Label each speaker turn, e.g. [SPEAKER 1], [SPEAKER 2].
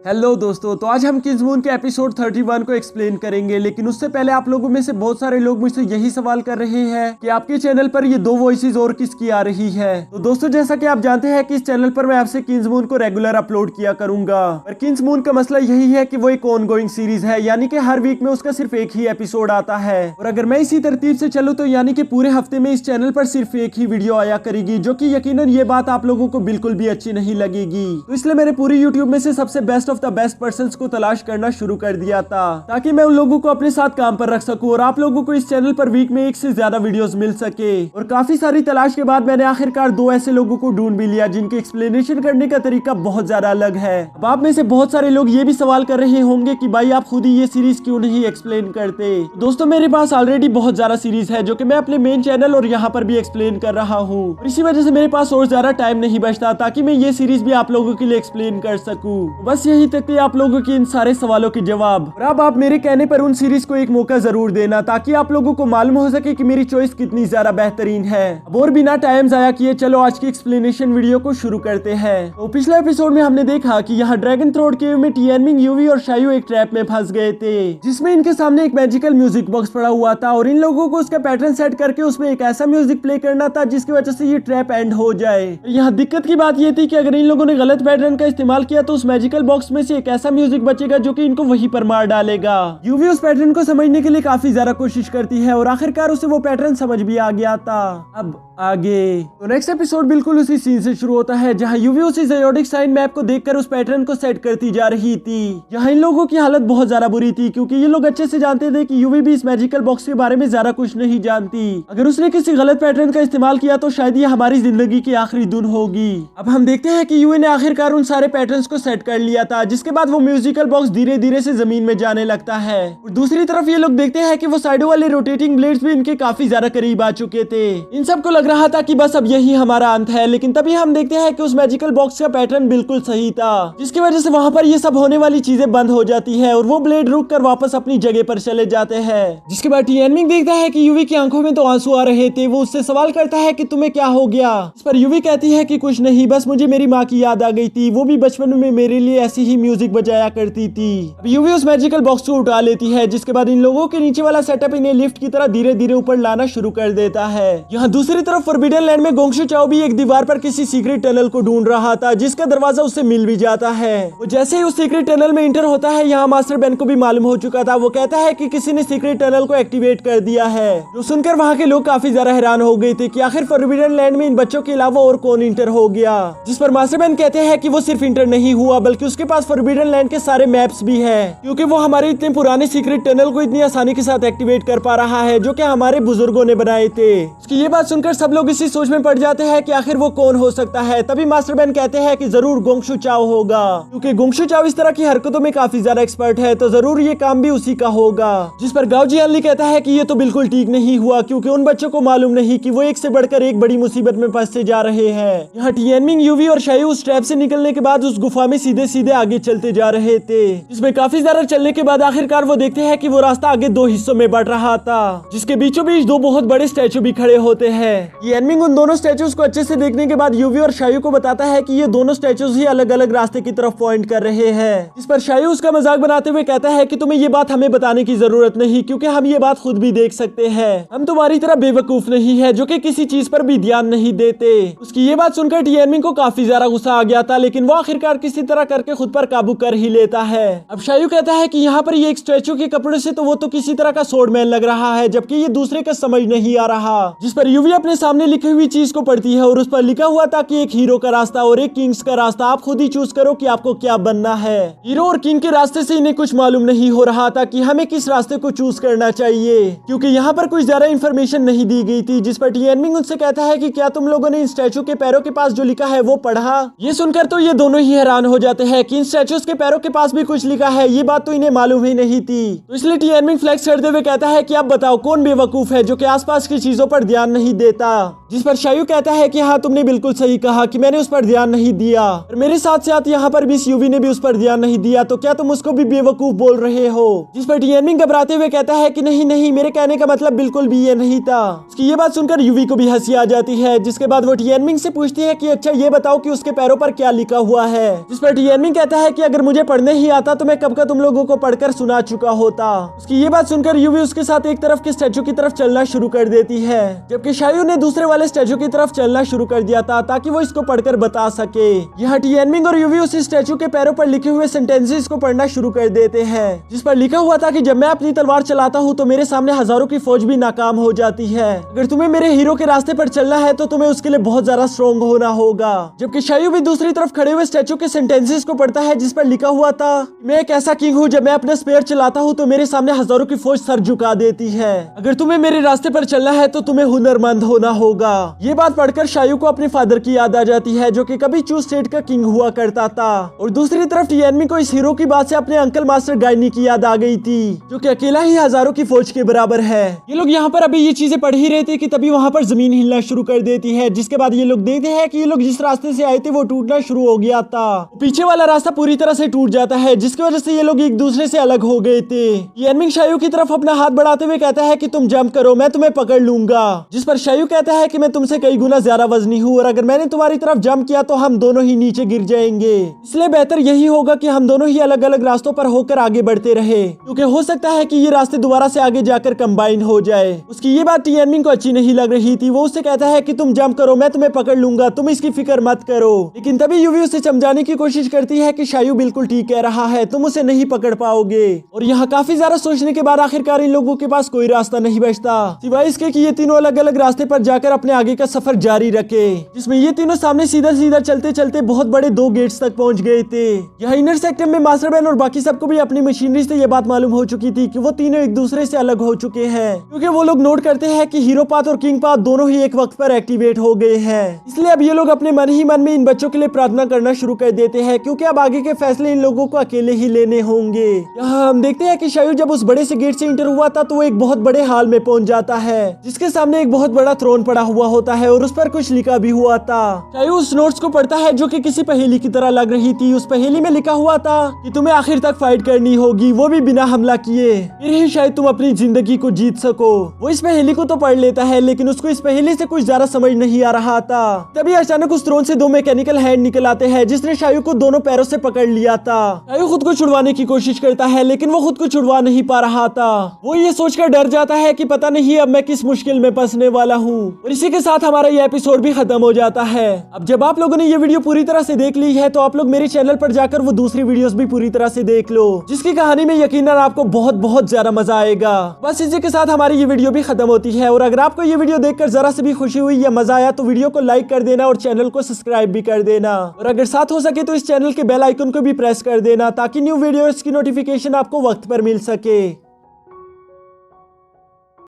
[SPEAKER 1] Hello दोस्तों, तो आज हम किंग्समून के एपिसोड 31 को एक्सप्लेन करेंगे। लेकिन उससे पहले आप लोगों में से बहुत सारे लोग मुझसे यही सवाल कर रहे हैं कि आपके चैनल पर ये दो वॉइसेस और किसकी आ रही है। तो दोस्तों, जैसा कि आप जानते हैं कि इस चैनल पर मैं आपसे किंग्समून को रेगुलर अपलोड किया करूंगा। पर किंग्समून का मसला यही है कि वो एक ऑनगोइंग सीरीज है, यानी कि हर वीक में उसका सिर्फ एक ही एपिसोड आता है। और अगर मैं इसी तरतीब से चलूँ तो यानी कि पूरे हफ्ते में इस चैनल पर सिर्फ एक ही वीडियो आया करेगी, जो कि यकीनन ये बात आप लोगों को बिल्कुल भी अच्छी नहीं लगेगी। तो इसलिए मैंने पूरी यूट्यूब में से सबसे best of the best person को तलाश करना शुरू कर दिया था, ताकि मैं उन लोगों को अपने साथ काम पर रख सकूं और आप लोगों को इस चैनल पर वीक में एक से ज्यादा वीडियोस मिल सके। और काफी सारी तलाश के बाद मैंने आखिरकार दो ऐसे लोगों को ढूंढ भी लिया जिनके एक्सप्लेनेशन करने का तरीका बहुत ज्यादा अलग है। अब आप में से बहुत सारे लोग ये भी सवाल कर रहे होंगे कि भाई आप खुद ही ये सीरीज क्यों नहीं एक्सप्लेन करते। दोस्तों, मेरे पास ऑलरेडी बहुत ज्यादा सीरीज है जो कि मैं अपने मेन चैनल और यहाँ पर भी एक्सप्लेन कर रहा हूँ, और इसी वजह से मेरे पास और ज्यादा टाइम नहीं बचता ताकि मैं ये सीरीज भी आप लोगों के लिए एक्सप्लेन कर सकूँ। बस यही तक कि आप लोगों के इन सारे सवालों के जवाब। और अब आप मेरे कहने पर उन सीरीज को एक मौका जरूर देना, ताकि आप लोगों को मालूम हो सके कि मेरी चॉइस कितनी ज्यादा बेहतरीन है। अब और बिना टाइम जाया किए चलो आज की एक्सप्लेनेशन वीडियो को शुरू करते हैं। तो पिछले एपिसोड में हमने देखा कि यहाँ ड्रैगन थ्रोट केव में टिएनमिंग, यूवी और शायू एक ट्रैप में फंस गए थे, जिसमें इनके सामने एक मैजिकल म्यूजिक बॉक्स पड़ा हुआ था और इन लोगों को उसका पैटर्न सेट करके उसमें एक ऐसा म्यूजिक प्ले करना था जिसकी वजह से ये ट्रैप एंड हो जाए। यहाँ दिक्कत की बात ये थी कि अगर इन लोगों ने गलत पैटर्न का इस्तेमाल किया तो उस मैजिकल बॉक्स में से एक ऐसा म्यूजिक बचेगा जो कि इनको वहीं पर मार डालेगा। यूवी उस पैटर्न को समझने के लिए काफी ज्यादा कोशिश करती है और आखिरकार उसे वो पैटर्न समझ भी आ गया था। अब आगे तो नेक्स्ट एपिसोड बिल्कुल उसी सीन से शुरू होता है जहां यूवी उसी ज़योडिक साइन मैप को देखकर उस पैटर्न को सेट करती जा रही थी। यहाँ इन लोगों की हालत बहुत ज्यादा बुरी थी, क्योंकि ये लोग अच्छे से जानते थे कि यूवी भी इस मैजिकल बॉक्स के बारे में ज्यादा कुछ नहीं जानती। अगर उसने किसी गलत पैटर्न का इस्तेमाल किया तो शायद ये हमारी जिंदगी की आखिरी धुन होगी। अब हम देखते हैं कि यूवी ने आखिरकार उन सारे पैटर्न को सेट कर लिया था, जिसके बाद वो म्यूजिकल बॉक्स धीरे धीरे से जमीन में जाने लगता है। और दूसरी तरफ ये लोग देखते हैं कि वो साइडों वाले रोटेटिंग ब्लेड्स भी इनके काफी ज्यादा करीब आ चुके थे। इन सबको लग रहा था कि बस अब यही हमारा अंत है, लेकिन तभी हम देखते हैं कि उस मैजिकल बॉक्स का पैटर्न बिल्कुल सही था, जिसकी वजह से वहां पर ये सब होने वाली चीजें बंद हो जाती है और वो ब्लेड रुक कर वापस अपनी जगह पर चले जाते हैं। जिसके बाद टिएनमिंग देखता है कि यूवी की आंखों में तो आंसू आ रहे थे। वो उससे सवाल करता है कि तुम्हें क्या हो गया। इस पर यूवी कहती है कि कुछ नहीं, बस मुझे मेरी माँ की याद आ गई थी, वो भी बचपन में मेरे लिए ऐसी ही म्यूजिक बजाया करती थी। अब यूवी उस मैजिकल बॉक्स को उठा लेती है, जिसके बाद इन लोगों के नीचे वाला सेटअप इन्हें लिफ्ट की तरह धीरे धीरे ऊपर लाना शुरू कर देता है। यहाँ दूसरी तरफ फॉरबिडन लैंड में गोंगशू चाओ भी एक दीवार पर किसी सीक्रेट टनल को ढूंढ रहा था, जिसका दरवाजा उससे मिल भी जाता है। वो जैसे ही उस सीक्रेट टनल में इंटर होता है, यहाँ मास्टर बेन को भी मालूम हो चुका था। वो कहता है कि किसी ने सीक्रेट टनल को एक्टिवेट कर दिया है, जो सुनकर वहाँ के लोग काफी ज्यादा हैरान हो गए थे कि आखिर फॉरबिडन लैंड में इन बच्चों के अलावा और कौन इंटर हो गया। जिस पर मास्टर बेन कहते हैं कि वो सिर्फ इंटर नहीं हुआ, बल्कि उसके पास फॉरबिडन लैंड के सारे मैप्स भी है, क्योंकि वो हमारे इतने पुराने सीक्रेट टनल को इतनी आसानी के साथ एक्टिवेट कर पा रहा है, जो कि हमारे बुजुर्गों ने बनाए थे। उसकी ये बात सुनकर सब लोग इसी सोच में पड़ जाते हैं कि आखिर वो कौन हो सकता है। तभी मास्टर बेन कहते हैं कि जरूर गोंगशू चाओ होगा, क्योंकि गोंगशू चाओ इस तरह की हरकतों में काफी ज्यादा एक्सपर्ट है, तो जरूर ये काम भी उसी का होगा। जिस पर गाओ जियानली कहता है कि ये तो बिल्कुल ठीक नहीं हुआ, क्योंकि उन बच्चों को मालूम नहीं कि वो एक से बढ़कर एक बड़ी मुसीबत में फंसते जा रहे हैं। यहाँ टिएनमिंग, यूवी और शायू उस ट्रैप से निकलने के बाद उस गुफा में सीधे सीधे आगे चलते जा रहे थे, जिसमें काफी ज्यादा चलने के बाद आखिरकार वो देखते हैं कि वो रास्ता आगे दो हिस्सों में बढ़ रहा था, जिसके बीचों बीच दो बहुत बड़े स्टैचू भी खड़े होते हैं। टिएनमिंग उन दोनों स्टैचूज को अच्छे से देखने के बाद यूवी और शायू को बताता है कि ये दोनों स्टैचूज ही अलग अलग रास्ते की तरफ पॉइंट कर रहे हैं। इस पर शायू उसका मजाक बनाते हुए कहता है कि तुम्हें ये बात हमें बताने की जरूरत नहीं, क्योंकि हम ये बात खुद भी देख सकते हैं। हम तुम्हारी तरह बेवकूफ नहीं है जो कि किसी चीज पर भी ध्यान नहीं देते। उसकी ये बात सुनकर टिएनमिंग को काफी ज्यादा गुस्सा आ गया था, लेकिन वो आखिरकार किसी तरह करके खुद पर काबू कर ही लेता है। अब शायू कहता है कि यहाँ पर ये एक स्टैचू के कपड़े से तो वो तो किसी तरह का स्वॉर्डमैन लग रहा है, जबकि ये दूसरे का समझ नहीं आ रहा। जिस पर यूवी अपने सामने लिखी हुई चीज को पढ़ती है और उस पर लिखा हुआ था कि एक हीरो का रास्ता और एक किंग्स का रास्ता, आप खुद ही चूज करो कि आपको क्या बनना है। हीरो और किंग के रास्ते से इन्हें कुछ मालूम नहीं हो रहा था कि हमें किस रास्ते को चूज करना चाहिए, क्योंकि यहाँ पर कुछ ज्यादा इंफॉर्मेशन नहीं दी गई थी। जिस पर टिएनमिंग उनसे कहता है कि क्या तुम लोगों ने इन स्टैचू के पैरों के पास जो लिखा है वो पढ़ा। ये सुनकर तो ये दोनों ही हैरान हो जाते हैं कि इन स्टैचूज के पैरों के पास भी कुछ लिखा है, ये बात तो इन्हें मालूम ही नहीं थी। तो इसलिए टिएनमिंग फ्लेक्स करते हुए कहता है कि अब बताओ कौन बेवकूफ है जो कि आसपास की चीजों पर ध्यान नहीं देता। जिस पर शायू कहता है कि हाँ तुमने बिल्कुल सही कहा कि मैंने उस पर ध्यान नहीं दिया, और मेरे साथ साथ यहाँ पर भी यूवी ने भी उस पर ध्यान नहीं दिया, तो क्या तुम उसको भी बेवकूफ बोल रहे हो। जिस पर टिएनमिन घबराते हुए कहता है कि नहीं नहीं, मेरे कहने का मतलब बिल्कुल भी ये नहीं था। उसकी ये बात सुनकर यूवी को भी हंसी आ जाती है, जिसके बाद वो टिएनमिन से पूछती है कि अच्छा ये बताओ कि उसके पैरों पर क्या लिखा हुआ है। जिस पर टिएनमिन कहता है कि अगर मुझे पढ़ने ही आता तो मैं कब का तुम लोगों को पढ़कर सुना चुका होता। उसकी ये बात सुनकर यूवी उसके साथ एक तरफ के स्टैचू की तरफ चलना शुरू कर देती है, जबकि शायू ने दूसरे वाले स्टैचू की तरफ चलना शुरू कर दिया था ताकि वो इसको पढ़कर बता सके। यहाँ टिएनमिन और यूवी उस स्टैचू के पैरों पर लिखे हुए सेंटेंसेस को पढ़ना शुरू कर देते हैं, जिस पर लिखा हुआ था कि जब मैं अपनी तलवार चलाता हूँ तो मेरे सामने हजारों की फौज भी नाकाम हो जाती है। अगर तुम्हें मेरे हीरो के रास्ते पर चलना है तो तुम्हें उसके लिए बहुत ज्यादा स्ट्रॉन्ग होना होगा। जबकि शायू भी दूसरी तरफ खड़े हुए स्टैचू के सेंटेंसेस को पढ़ता है, जिस पर लिखा हुआ था मैं एक ऐसा किंग हूँ, जब मैं अपना स्पेयर चलाता हूँ तो मेरे सामने हजारों की फौज सर झुका देती है। अगर तुम्हें मेरे रास्ते पर चलना है तो तुम्हें हुनरमंद होना होगा। ये बात पढ़कर शायू को अपने फादर की याद आ जाती है, जो कि कभी चू स्टेट का किंग हुआ करता था। और दूसरी तरफ टिएनमिन को इस हीरो की बात से अपने अंकल मास्टर गायनी की याद आ गई थी, जो कि अकेला ही हजारों की फौज के बराबर है। ये लोग यहाँ पर अभी ये चीजें पढ़ ही रहे थे कि तभी वहाँ पर जमीन हिलना शुरू कर देती है, जिसके बाद ये लोग देखते हैं कि ये लोग जिस रास्ते से आए थे वो टूटना शुरू हो गया था। पीछे वाला रास्ता पूरी तरह से टूट जाता है, जिसकी वजह से ये लोग एक दूसरे से अलग हो गए थे। टिएनमिन शायू की तरफ अपना हाथ बढ़ाते हुए कहता है कि तुम जंप करो, मैं तुम्हें पकड़ लूंगा। जिस पर शायू कहता है कि मैं तुमसे कई गुना ज्यादा वजनी हूँ, और अगर मैंने तुम्हारी तरफ जंप किया तो हम दोनों ही नीचे गिर जाएंगे, इसलिए बेहतर यही होगा कि हम दोनों ही अलग अलग रास्तों पर होकर आगे बढ़ते रहे, क्योंकि हो सकता है कि ये रास्ते दोबारा से आगे जाकर कंबाइन हो जाए। उसकी ये बात टिएनमिन को अच्छी नहीं लग रही थी। वो उससे कहता है कि तुम जंप करो, मैं तुम्हें पकड़ लूंगा, तुम इसकी फिक्र मत करो। लेकिन तभी यूवी उसे समझाने की कोशिश करती है कि शायू बिल्कुल ठीक कह रहा है, तुम उसे नहीं पकड़ पाओगे। और यहाँ काफी ज्यादा सोचने के बाद आखिरकार इन लोगों के पास कोई रास्ता नहीं बचता सिवाय इसके कि ये तीनों अलग अलग रास्ते पर जाकर अपने आगे का सफर जारी रखे, जिसमें ये तीनों सामने सीधा सीधा चलते चलते बहुत बड़े 2 गेट्स तक पहुंच गए थे। यहाँ इनर सेक्टर में मास्टरमैन और बाकी सबको भी अपनी मशीनरी से ये बात मालूम हो चुकी थी कि वो तीनों एक दूसरे से अलग हो चुके हैं, क्योंकि वो लोग नोट करते हैं कि हीरो पाथ और किंग पाथ दोनों ही एक वक्त पर एक्टिवेट हो गए हैं। इसलिए अब ये लोग अपने मन ही मन में इन बच्चों के लिए प्रार्थना करना शुरू कर देते हैं, क्योंकि अब आगे के फैसले इन लोगों को अकेले ही लेने होंगे। यहाँ हम देखते हैं कि शायू जब उस बड़े से गेट से इंटर हुआ था तो वो एक बहुत बड़े हाल में पहुंच जाता है, जिसके सामने एक बहुत बड़ा थ्रोन पड़ा हुआ होता है और उस पर कुछ लिखा भी हुआ था। शायू उस नोट्स को पढ़ता है, जो कि किसी पहेली की तरह लग रही थी। उस पहेली में लिखा हुआ था कि तुम्हें आखिर तक फाइट करनी होगी, वो भी बिना हमला किए, फिर ही शायद तुम अपनी जिंदगी को जीत सको। वो इस पहेली को तो पढ़ लेता है, लेकिन उसको इस पहेली से कुछ ज्यादा समझ नहीं आ रहा था। तभी अचानक उस थ्रोन से 2 मैकेनिकल हैंड निकल आते हैं, जिसने शायू को दोनों पैरों से पकड़ लिया था। शायू खुद को छुड़वाने की कोशिश करता है, लेकिन वो खुद को छुड़वा नहीं पा रहा था। वो ये सोचकर डर जाता है कि पता नहीं अब मैं किस मुश्किल में फंसने वाला हूँ। और इसी के साथ हमारा ये एपिसोड भी खत्म हो जाता है। अब जब आप लोगों ने ये वीडियो पूरी तरह से देख ली है तो आप लोग मेरे चैनल पर जाकर वो दूसरी वीडियोस भी पूरी तरह से देख लो, जिसकी कहानी में यकीनन आपको बहुत बहुत ज्यादा मजा आएगा। बस इसी के साथ हमारी ये वीडियो भी खत्म होती है। और अगर आपको ये वीडियो देखकर जरा से भी खुशी हुई या मजा आया तो वीडियो को लाइक कर देना और चैनल को सब्सक्राइब भी कर देना। और अगर साथ हो सके तो इस चैनल के बेल आइकन को भी प्रेस कर देना, ताकि न्यू वीडियोस की नोटिफिकेशन आपको वक्त पर मिल सके।